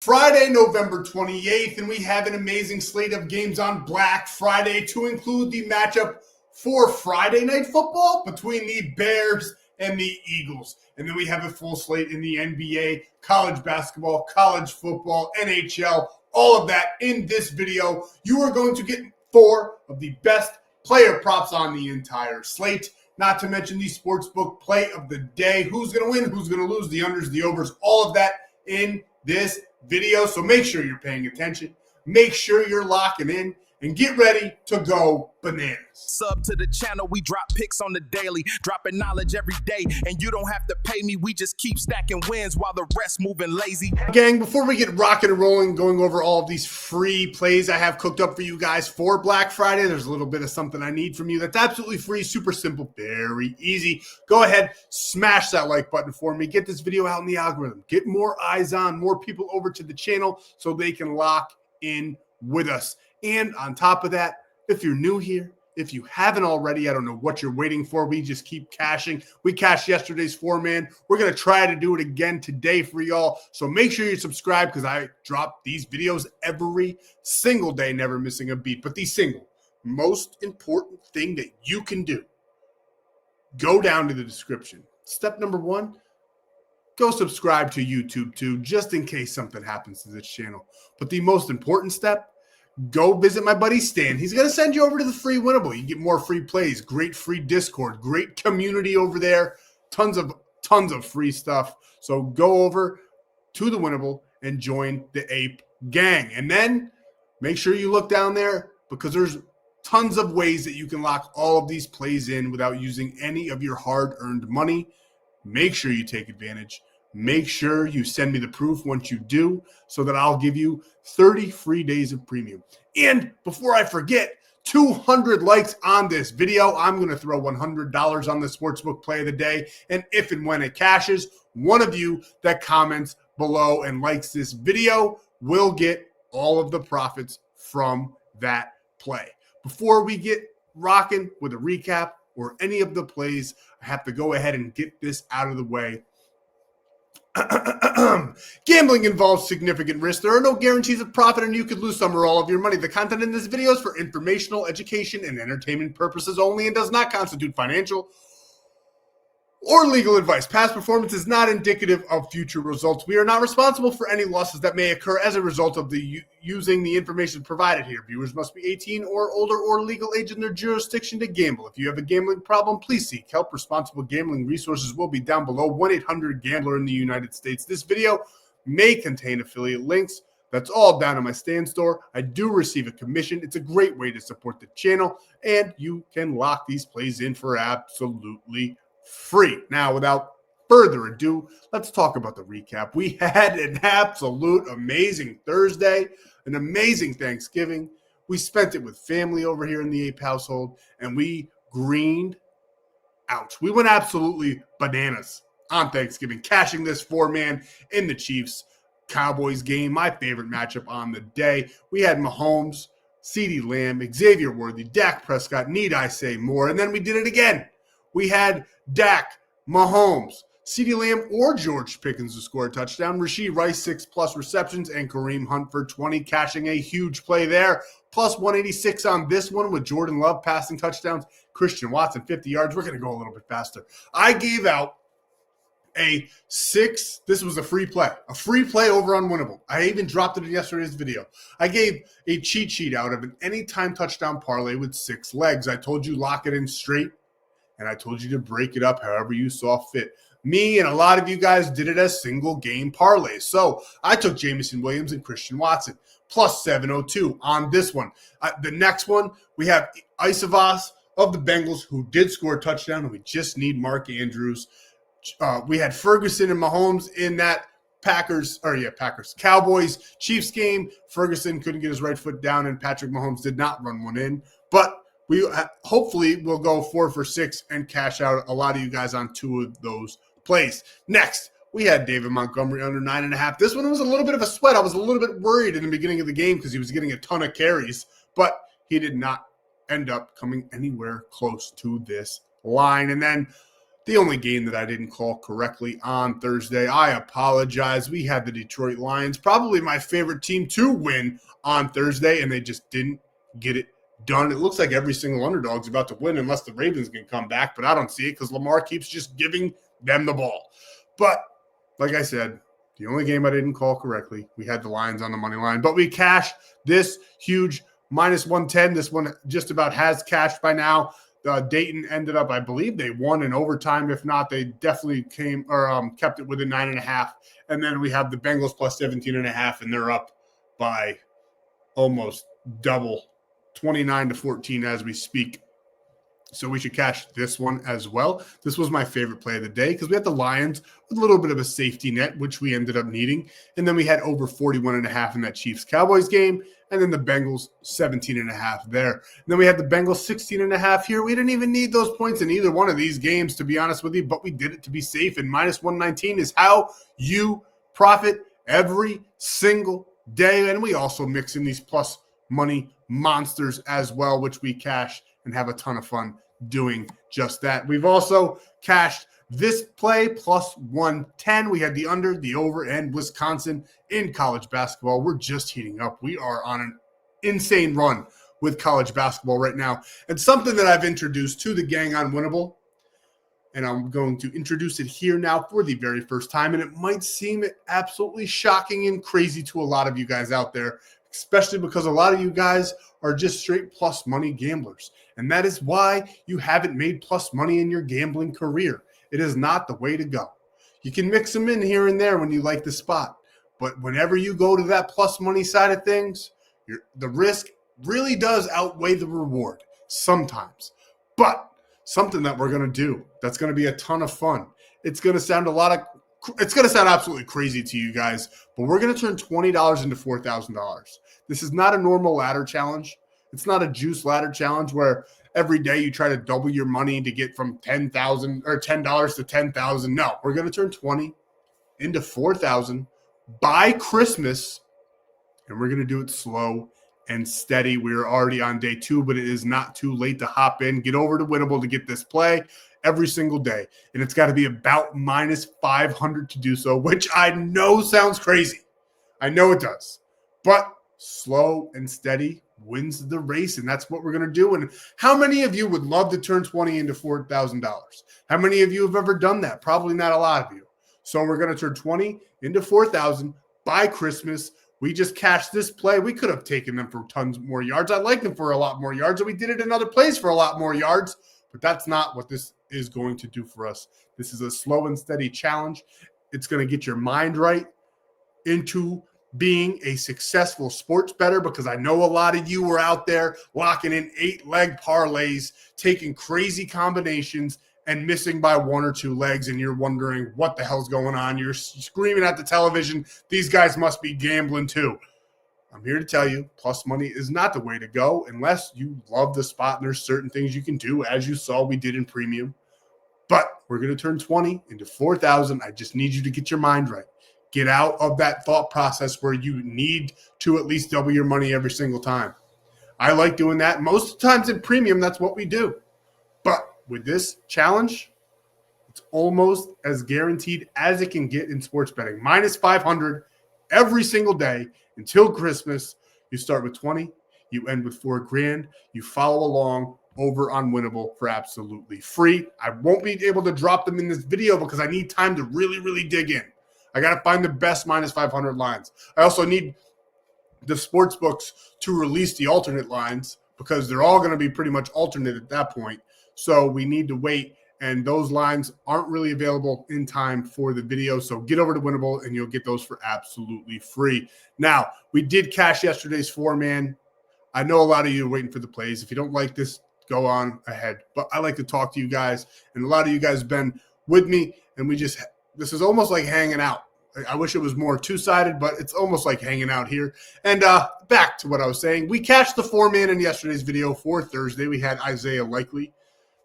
Friday, November 28th, and we have an amazing slate of games on Black Friday to include the matchup for Friday Night Football between the Bears and the Eagles. And then we have a full slate in the NBA, college basketball, college football, NHL, all of that in this video. You are going to get 4 of the best player props on the entire slate, not to mention the sportsbook play of the day. Who's going to win, who's going to lose, the unders, the overs, all of that in this video. So make sure you're paying attention. Make sure you're locking in and get ready to go bananas. Sub to the channel, we drop picks on the daily, dropping knowledge every day, and you don't have to pay me, we just keep stacking wins while the rest moving lazy. Gang, before we get rocking and rolling, going over all of these free plays I have cooked up for you guys for Black Friday, there's a little bit of something I need from you that's absolutely free, super simple, very easy. Go ahead, smash that like button for me, get this video out in the algorithm, get more eyes on, more people over to the channel so they can lock in with us. And on top of that, if you're new here, if you haven't already, I don't know what you're waiting for. We just keep cashing. We cashed yesterday's 4-man. We're going to try to do it again today for y'all. So make sure you subscribe because I drop these videos every single day, never missing a beat. But the single most important thing that you can do, go down to the description. Step number 1, go subscribe to YouTube too, just in case something happens to this channel. But the most important step, go visit my buddy Stan. He's going to send you over to the free Winible. You get more free plays, great free Discord, great community over there, tons of free stuff. So go over to the Winible and join the Ape gang. And then make sure you look down there because there's tons of ways that you can lock all of these plays in without using any of your hard-earned money. Make sure you take advantage. Make sure you send me the proof once you do so that I'll give you 30 free days of premium. And before I forget, 200 likes on this video. I'm going to throw $100 on the sportsbook play of the day. And if and when it cashes, one of you that comments below and likes this video will get all of the profits from that play. Before we get rocking with a recap or any of the plays, I have to go ahead and get this out of the way. Gambling involves significant risk. There are no guarantees of profit, and you could lose some or all of your money. The content in this video is for informational, education, and entertainment purposes only and does not constitute financial or legal advice. Past performance is not indicative of future results. We are not responsible for any losses that may occur as a result of using the information provided here. Viewers must be 18 or older or legal age in their jurisdiction to gamble. If you have a gambling problem, please seek help. Responsible gambling resources will be down below. 1-800-GAMBLER in the United States. This video may contain affiliate links. That's all down on my Stan.store. I do receive a commission. It's a great way to support the channel, and you can lock these plays in for absolutely free. Now, without further ado, let's talk about the recap. We had an absolute amazing Thursday, an amazing Thanksgiving. We spent it with family over here in the Ape household, and we greened out. We went absolutely bananas on Thanksgiving, cashing this 4-man in the Chiefs-Cowboys game, my favorite matchup on the day. We had Mahomes, CeeDee Lamb, Xavier Worthy, Dak Prescott, need I say more, and then we did it again. We had Dak, Mahomes, CeeDee Lamb, or George Pickens to score a touchdown. Rashee Rice, 6+ receptions, and Kareem Hunt for 20, cashing a huge play there. Plus 186 on this one with Jordan Love passing touchdowns. Christian Watson, 50 yards. We're going to go a little bit faster. I gave out this was a free play over on Winible. I even dropped it in yesterday's video. I gave a cheat sheet out of an anytime touchdown parlay with 6 legs. I told you lock it in straight. And I told you to break it up however you saw fit. Me and a lot of you guys did it as single game parlays. So I took Jameson Williams and Christian Watson plus 702 on this one. The next one, we have Isavas of the Bengals who did score a touchdown, and we just need Mark Andrews. We had Ferguson and Mahomes in that Cowboys Chiefs game. Ferguson couldn't get his right foot down, and Patrick Mahomes did not run one in. But we hopefully will go 4 for 6 and cash out a lot of you guys on 2 of those plays. Next, we had David Montgomery under 9.5. This one was a little bit of a sweat. I was a little bit worried in the beginning of the game because he was getting a ton of carries, but he did not end up coming anywhere close to this line. And then the only game that I didn't call correctly on Thursday. I apologize. We had the Detroit Lions, probably my favorite team to win on Thursday, and they just didn't get it done. It looks like every single underdog's about to win unless the Ravens can come back, but I don't see it because Lamar keeps just giving them the ball. But like I said, the only game I didn't call correctly, we had the Lions on the money line, but we cashed this huge -110. This one just about has cashed by now. Dayton ended up, I believe they won in overtime. If not, they definitely came or kept it within 9.5. And then we have the Bengals plus 17.5, and they're up by almost double, 29-14 as we speak. So we should cash this one as well. This was my favorite play of the day because we had the Lions with a little bit of a safety net, which we ended up needing. And then we had over 41.5 in that Chiefs-Cowboys game. And then the Bengals 17.5 there. And then we had the Bengals 16.5 here. We didn't even need those points in either one of these games, to be honest with you, but we did it to be safe. And -119 is how you profit every single day. And we also mix in these plus money monsters as well, which we cash and have a ton of fun doing just that. We've also cashed this play plus 110. We had the under, the over, and Wisconsin in college basketball. We're just heating up. We are on an insane run with college basketball right now. And something that I've introduced to the gang on Winible, and I'm going to introduce it here now for the very first time, and it might seem absolutely shocking and crazy to a lot of you guys out there, especially because a lot of you guys are just straight plus money gamblers. And that is why you haven't made plus money in your gambling career. It is not the way to go. You can mix them in here and there when you like the spot. But whenever you go to that plus money side of things, the risk really does outweigh the reward sometimes. But something that we're going to do that's going to be a ton of fun. It's going to sound absolutely crazy to you guys, but we're going to turn $20 into $4,000. This is not a normal ladder challenge. It's not a juice ladder challenge where every day you try to double your money to get from $10,000 or $10 to $10,000. No, we're going to turn 20 into 4,000 by Christmas, and we're going to do it slow and steady. We're already on day 2, but it is not too late to hop in. Get over to Winible to get this play every single day, and it's got to be about -500 to do so, which I know sounds crazy. I know it does, but slow and steady wins the race, and that's what we're going to do. And how many of you would love to turn 20 into $4,000? How many of you have ever done that? Probably not a lot of you. So we're going to turn 20 into 4,000 by Christmas. We just cashed this play. We could have taken them for tons more yards. I like them for a lot more yards, and we did it in other plays for a lot more yards, but that's not what this is going to do for us. This is a slow and steady challenge. It's going to get your mind right into being a successful sports bettor, because I know a lot of you were out there locking in 8-leg parlays, taking crazy combinations and missing by 1 or 2 legs, and you're wondering what the hell's going on. You're screaming at the television, these guys must be gambling too. I'm here to tell you, plus money is not the way to go unless you love the spot, and there's certain things you can do, as you saw we did in premium. But we're going to turn 20 into 4,000. I just need you to get your mind right. Get out of that thought process where you need to at least double your money every single time. I like doing that. Most of the times in premium, that's what we do. But with this challenge, it's almost as guaranteed as it can get in sports betting. -500 every single day until Christmas. You start with 20, you end with $4,000. You follow along over on Winible for absolutely free. I won't be able to drop them in this video because I need time to really, really dig in. I got to find the best -500 lines. I also need the sports books to release the alternate lines because they're all going to be pretty much alternate at that point. So we need to wait, and those lines aren't really available in time for the video. So get over to Winible, and you'll get those for absolutely free. Now, we did cash yesterday's 4-man. I know a lot of you are waiting for the plays. If you don't like this, go on ahead. But I like to talk to you guys, and a lot of you guys have been with me, and this is almost like hanging out. I wish it was more two-sided, but it's almost like hanging out here. And back to what I was saying. We cashed the 4-man in yesterday's video for Thursday. We had Isaiah Likely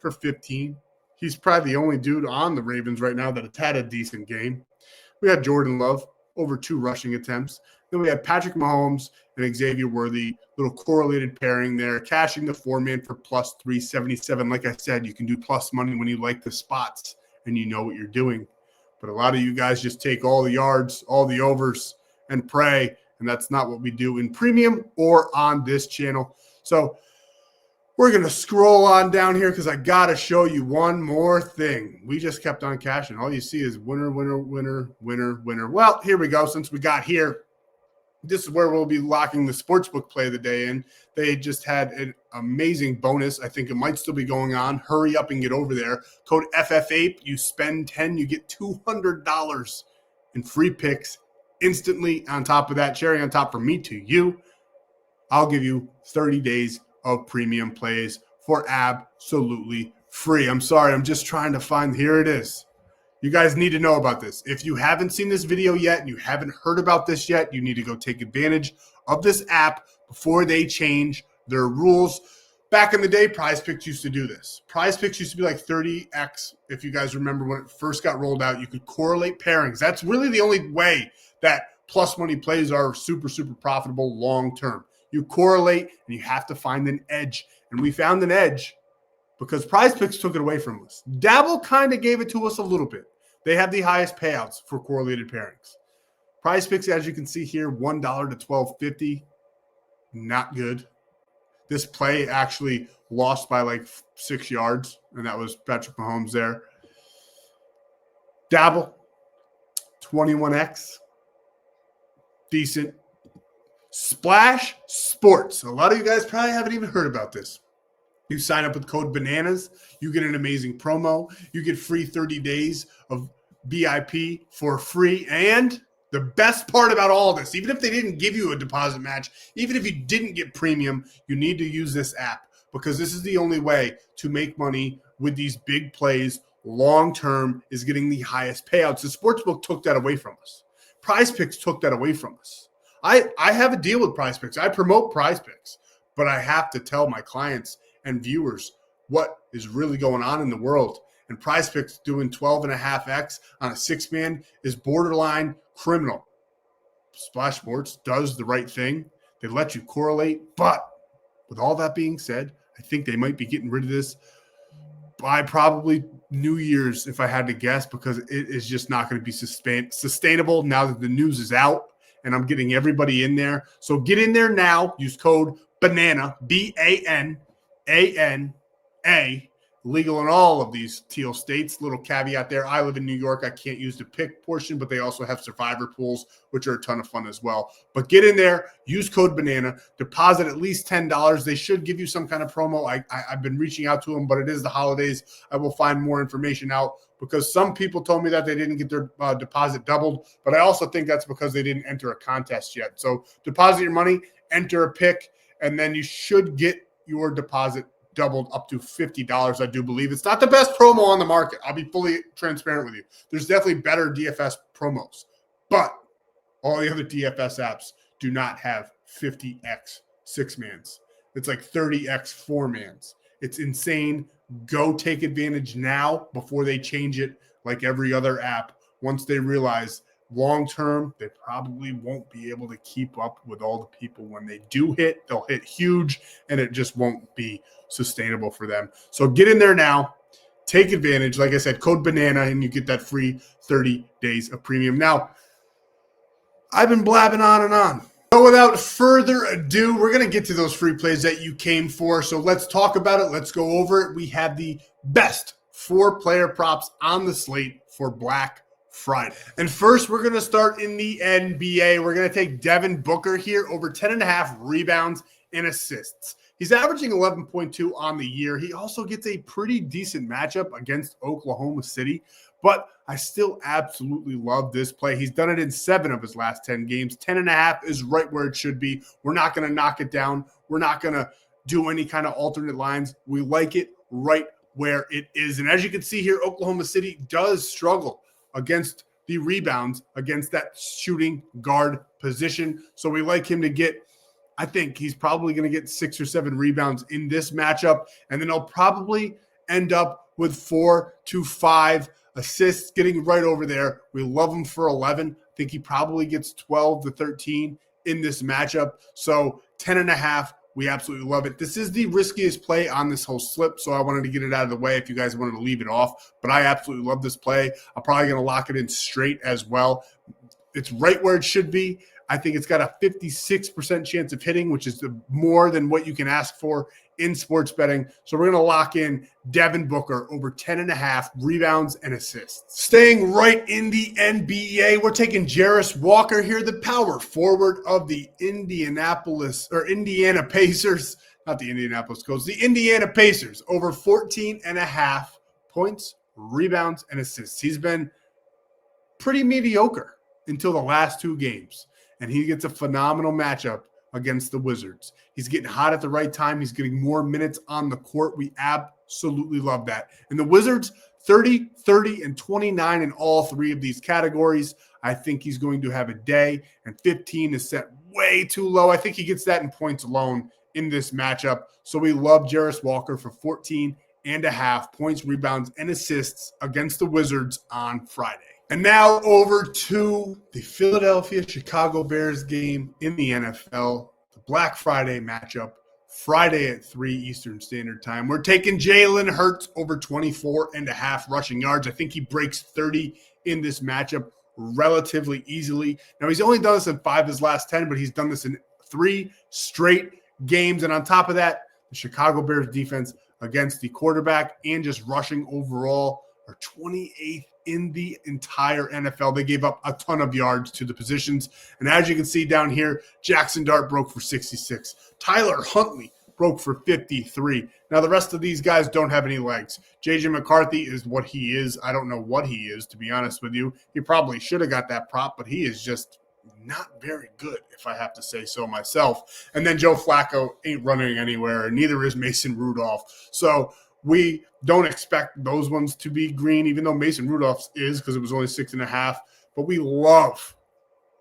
for 15. He's probably the only dude on the Ravens right now that has had a decent game. We had Jordan Love, over 2 rushing attempts. Then we had Patrick Mahomes and Xavier Worthy, little correlated pairing there, cashing the 4-man for plus 377. Like I said, you can do plus money when you like the spots and you know what you're doing. But a lot of you guys just take all the yards, all the overs, and pray, and that's not what we do in premium or on this channel. So we're going to scroll on down here because I got to show you one more thing. We just kept on cashing. All you see is winner, winner, winner, winner, winner. Well, here we go. Since we got here, this is where we'll be locking the sportsbook play of the day in. They just had an amazing bonus. I think it might still be going on. Hurry up and get over there. Code FFAPE. You spend 10, you get $200 in free picks instantly. On top of that, cherry on top from me to you, I'll give you 30 days of premium plays for absolutely free. I'm sorry, I'm just trying to find, here it is. You guys need to know about this. If you haven't seen this video yet and you haven't heard about this yet, you need to go take advantage of this app before they change their rules. Back in the day, Prizepicks used to do this. Prizepicks used to be like 30x. If you guys remember when it first got rolled out, you could correlate pairings. That's really the only way that plus money plays are super, super profitable long term. You correlate, and you have to find an edge. And we found an edge because Prizepicks took it away from us. Dabble kind of gave it to us a little bit. They have the highest payouts for correlated pairings. Prizepicks, as you can see here, $1 to $12.50. Not good. This play actually lost by like 6 yards, and that was Patrick Mahomes there. Dabble, 21x. Decent. Splash Sports. A lot of you guys probably haven't even heard about this. You sign up with code BANANAS. You get an amazing promo. You get free 30 days of BIP for free. And the best part about all this, even if they didn't give you a deposit match, even if you didn't get premium, you need to use this app because this is the only way to make money with these big plays long-term is getting the highest payouts. The sportsbook took that away from us. Prizepicks took that away from us. I have a deal with Prizepicks. I promote Prizepicks, but I have to tell my clients and viewers what is really going on in the world. And Prizepicks doing 12.5x on a 6-man is borderline criminal. Splash Sports does the right thing. They let you correlate. But with all that being said, I think they might be getting rid of this by probably New Year's, if I had to guess, because it is just not going to be sustainable now that the news is out. And I'm getting everybody in there. So get in there now. Use code BANANA, BANANA, legal in all of these teal states. Little caveat there. I live in New York. I can't use the pick portion, but they also have survivor pools, which are a ton of fun as well. But get in there. Use code BANANA. Deposit at least $10. They should give you some kind of promo. I've been reaching out to them, but it is the holidays. I will find more information out because some people told me that they didn't get their deposit doubled, but I also think that's because they didn't enter a contest yet. So deposit your money, enter a pick, and then you should get your deposit doubled up to $50, I do believe. It's not the best promo on the market. I'll be fully transparent with you. There's definitely better DFS promos, but all the other DFS apps do not have 50x 6-mans. It's like 30x 4-mans. It's insane. Go take advantage now before they change it like every other app. Once they realize long term, they probably won't be able to keep up with all the people. When they do hit, they'll hit huge, and it just won't be sustainable for them. So get in there now. Take advantage. Like I said, code BANANA, and you get that free 30 days of premium. Now, I've been blabbing on and on. So without further ado, we're going to get to those free plays that you came for. So let's talk about it. Let's go over it. We have the best 4-player props on the slate for Black Friday. And first, we're going to start in the NBA. We're going to take Devin Booker here, over 10.5 rebounds and assists. He's averaging 11.2 on the year. He also gets a pretty decent matchup against Oklahoma City, but I still absolutely love this play. He's done it in 7 of his last 10 games. 10.5 is right where it should be. We're not going to knock it down. We're not going to do any kind of alternate lines. We like it right where it is. And as you can see here, Oklahoma City does struggle against the rebounds, against that shooting guard position. So we like him to get, I think he's probably going to get 6 or 7 rebounds in this matchup. And then he'll probably end up with 4 to 5 assists, getting right over there. We love him for 11. I think he probably gets 12 to 13 in this matchup. So 10.5 We absolutely love it. This is the riskiest play on this whole slip, so I wanted to get it out of the way if you guys wanted to leave it off. But I absolutely love this play. I'm probably going to lock it in straight as well. It's right where it should be. I think it's got a 56% chance of hitting, which is more than what you can ask for in sports betting. So we're going to lock in Devin Booker over 10.5 rebounds and assists. Staying right in the NBA, we're taking Jarris Walker here, the power forward of the Indiana Pacers, not the Indianapolis Colts, the Indiana Pacers, over 14.5 points, rebounds, and assists. He's been pretty mediocre until the last 2 games, and he gets a phenomenal matchup against the Wizards. He's getting hot at the right time. He's getting more minutes on the court. We absolutely love that. And the Wizards, 30, 30, and 29 in all 3 of these categories. I think he's going to have a day, and 15 is set way too low. I think he gets that in points alone in this matchup. So we love Jarris Walker for 14.5 points, rebounds, and assists against the Wizards on Friday. And now over to the Philadelphia-Chicago Bears game in the NFL, the Black Friday matchup, Friday at 3 Eastern Standard Time. We're taking Jalen Hurts over 24.5 rushing yards. I think he breaks 30 in this matchup relatively easily. Now, he's only done this in 5 of his last 10, but he's done this in 3 straight games. And on top of that, the Chicago Bears defense against the quarterback and just rushing overall are 28th in the entire NFL. They gave up a ton of yards to the positions. And as you can see down here, Jackson Dart broke for 66. Tyler Huntley broke for 53. Now, the rest of these guys don't have any legs. J.J. McCarthy is what he is. I don't know what he is, to be honest with you. He probably should have got that prop, but he is just not very good, if I have to say so myself. And then Joe Flacco ain't running anywhere, and neither is Mason Rudolph. So we don't expect those ones to be green, even though Mason Rudolph's is, because it was only 6.5. But we love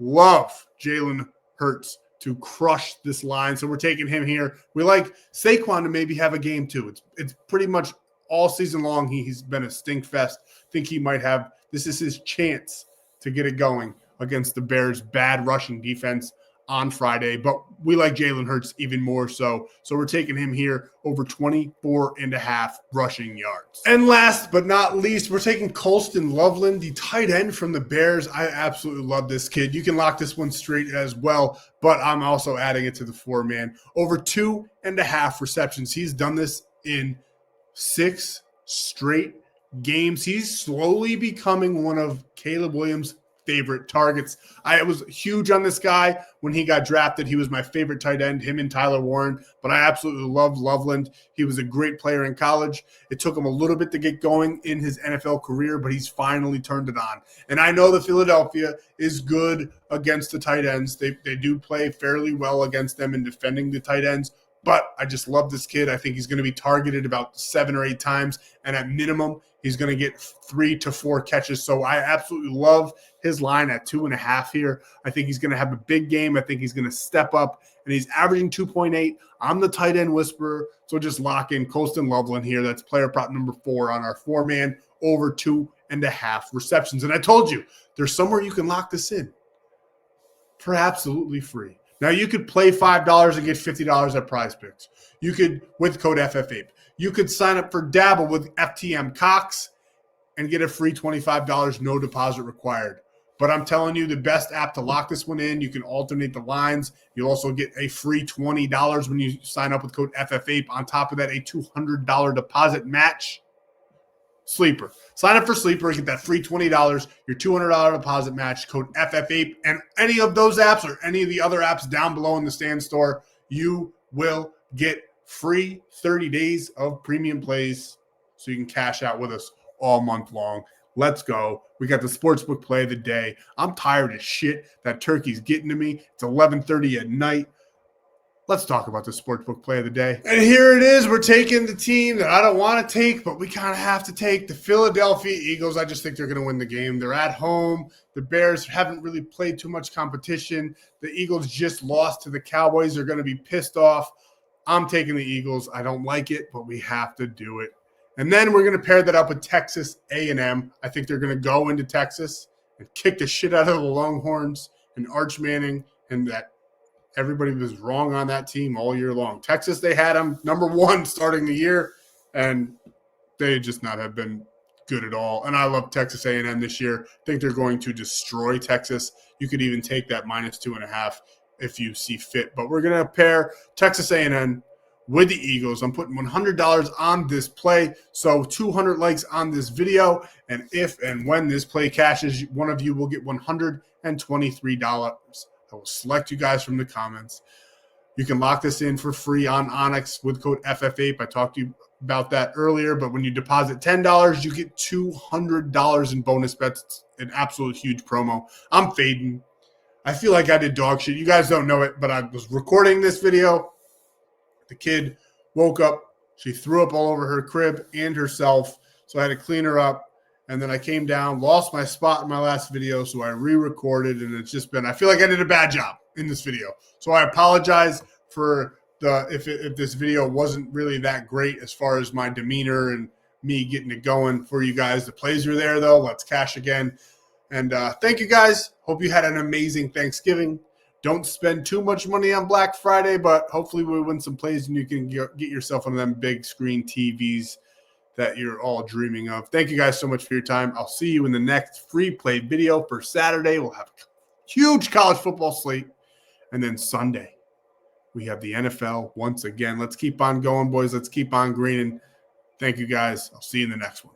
Jalen Hurts to crush this line. So we're taking him here. We like Saquon to maybe have a game too. It's pretty much all season long. He's been a stink fest. Think he might have, this is his chance to get it going against the Bears' bad rushing defense on Friday. But we like Jalen Hurts even more so. So we're taking him here over 24.5 rushing yards. And last but not least, we're taking Colston Loveland, the tight end from the Bears. I absolutely love this kid. You can lock this one straight as well, but I'm also adding it to the 4-man. Over 2.5 receptions. He's done this in 6 straight games. He's slowly becoming one of Caleb Williams' favorite targets. I was huge on this guy when he got drafted. He was my favorite tight end, him and Tyler Warren, but I absolutely love Loveland. He was a great player in college. It took him a little bit to get going in his NFL career, but he's finally turned it on. And I know that Philadelphia is good against the tight ends. They do play fairly well against them in defending the tight ends, but I just love this kid. I think he's going to be targeted about 7 or 8 times, and at minimum, he's going to get 3 to 4 catches. So I absolutely love his line at 2.5 here. I think he's going to have a big game. I think he's going to step up, and he's averaging 2.8. I'm the tight end whisperer, so just lock in Colston Loveland here. That's player prop number 4 on our 4-man, over 2.5 receptions. And I told you, there's somewhere you can lock this in for absolutely free. Now, you could play $5 and get $50 at Prizepicks. You could, with code FFAPE. You could sign up for Dabble with FTM Cox and get a free $25, no deposit required. But I'm telling you, the best app to lock this one in. You can alternate the lines. You'll also get a free $20 when you sign up with code FFAPE. On top of that, a $200 deposit match. Sleeper. Sign up for Sleeper, get that free $20, your $200 deposit match, code FFAPE, and any of those apps or any of the other apps down below in the Stan.store, you will get free 30 days of premium plays so you can cash out with us all month long. Let's go. We got the sportsbook play of the day. I'm tired as shit. That turkey's getting to me. It's 11:30 at night. Let's talk about the sportsbook play of the day. And here it is. We're taking the team that I don't want to take, but we kind of have to take, the Philadelphia Eagles. I just think they're going to win the game. They're at home. The Bears haven't really played too much competition. The Eagles just lost to the Cowboys. They're going to be pissed off. I'm taking the Eagles. I don't like it, but we have to do it. And then we're going to pair that up with Texas A&M. I think they're going to go into Texas and kick the shit out of the Longhorns and Arch Manning and that everybody was wrong on that team all year long. Texas, they had them number 1 starting the year, and they just not have been good at all. And I love Texas A&M this year. I think they're going to destroy Texas. You could even take that -2.5 if you see fit. But we're going to pair Texas A&M with the Eagles. I'm putting $100 on this play, so 200 likes on this video. And if and when this play cashes, one of you will get $123. I will select you guys from the comments. You can lock this in for free on ONYX with code FFAPE. I talked to you about that earlier, but when you deposit $10, you get $200 in bonus bets. It's an absolute huge promo. I'm fading. I feel like I did dog shit. You guys don't know it, but I was recording this video. The kid woke up. She threw up all over her crib and herself, so I had to clean her up. And then I came down, lost my spot in my last video, so I re-recorded, and it's just been – I feel like I did a bad job in this video. So I apologize for if this video wasn't really that great as far as my demeanor and me getting it going for you guys. The plays are there, though. Let's cash again. And thank you, guys. Hope you had an amazing Thanksgiving. Don't spend too much money on Black Friday, but hopefully we win some plays and you can get yourself one of them big screen TVs that you're all dreaming of. Thank you guys so much for your time. I'll see you in the next free play video for Saturday. We'll have a huge college football slate. And then Sunday, we have the NFL once again. Let's keep on going, boys. Let's keep on greening. Thank you, guys. I'll see you in the next one.